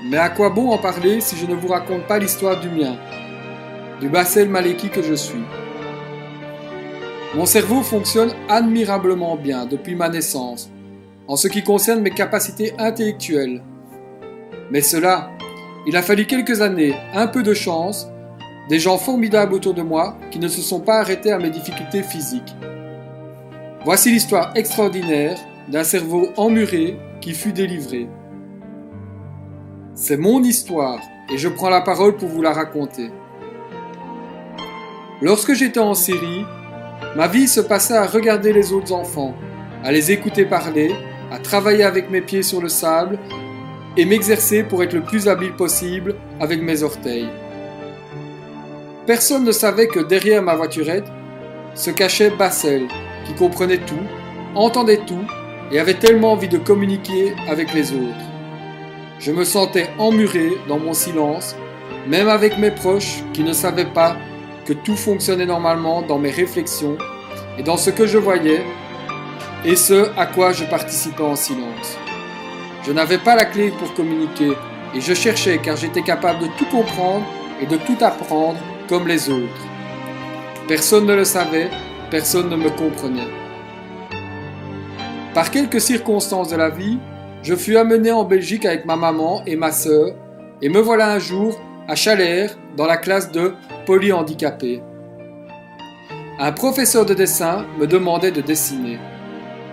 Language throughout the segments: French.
Mais à quoi bon en parler si je ne vous raconte pas l'histoire du mien, du Bassel Maleki que je suis. Mon cerveau fonctionne admirablement bien depuis ma naissance, en ce qui concerne mes capacités intellectuelles. Mais cela, il a fallu quelques années, un peu de chance, des gens formidables autour de moi qui ne se sont pas arrêtés à mes difficultés physiques. Voici l'histoire extraordinaire d'un cerveau emmuré qui fut délivré. C'est mon histoire et je prends la parole pour vous la raconter. Lorsque j'étais en Syrie, ma vie se passait à regarder les autres enfants, à les écouter parler, à travailler avec mes pieds sur le sable et m'exercer pour être le plus habile possible avec mes orteils. Personne ne savait que derrière ma voiturette se cachait Bassel, qui comprenait tout, entendait tout et avait tellement envie de communiquer avec les autres. Je me sentais emmuré dans mon silence, même avec mes proches qui ne savaient pas que tout fonctionnait normalement dans mes réflexions et dans ce que je voyais et ce à quoi je participais en silence. Je n'avais pas la clé pour communiquer et je cherchais car j'étais capable de tout comprendre et de tout apprendre comme les autres. Personne ne le savait, personne ne me comprenait. Par quelques circonstances de la vie, je fus amené en Belgique avec ma maman et ma sœur et me voilà un jour à Chalère dans la classe de polyhandicapés. Un professeur de dessin me demandait de dessiner,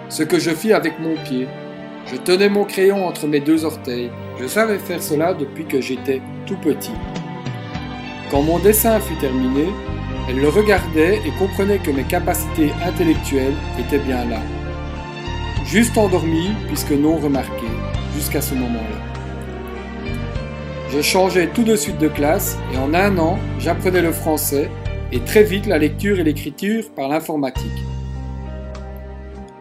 ce que je fis avec mon pied. Je tenais mon crayon entre mes deux orteils. Je savais faire cela depuis que j'étais tout petit. Quand mon dessin fut terminé, elle le regardait et comprenait que mes capacités intellectuelles étaient bien là. Juste endormi puisque non remarqué, jusqu'à ce moment-là. Je changeais tout de suite de classe et en un an, j'apprenais le français et très vite la lecture et l'écriture par l'informatique.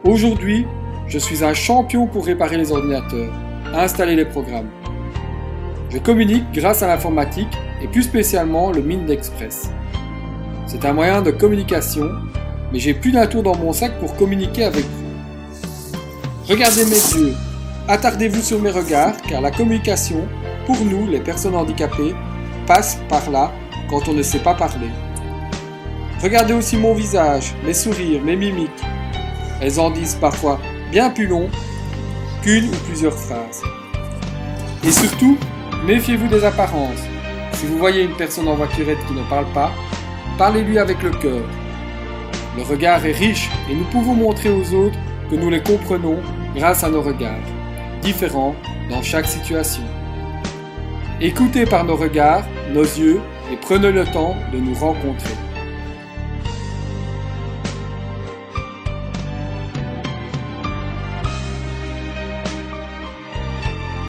Aujourd'hui, je suis un champion pour réparer les ordinateurs, installer les programmes. Je communique grâce à l'informatique et plus spécialement le Mindexpress. C'est un moyen de communication, mais j'ai plus d'un tour dans mon sac pour communiquer avec vous. Regardez mes yeux, attardez-vous sur mes regards, car la communication, pour nous, les personnes handicapées, passe par là quand on ne sait pas parler. Regardez aussi mon visage, mes sourires, mes mimiques. Elles en disent parfois bien plus long qu'une ou plusieurs phrases. Et surtout, méfiez-vous des apparences. Si vous voyez une personne en voiturette qui ne parle pas, parlez-lui avec le cœur. Le regard est riche et nous pouvons montrer aux autres que nous les comprenons grâce à nos regards, différents dans chaque situation. Écoutez par nos regards, nos yeux et prenez le temps de nous rencontrer.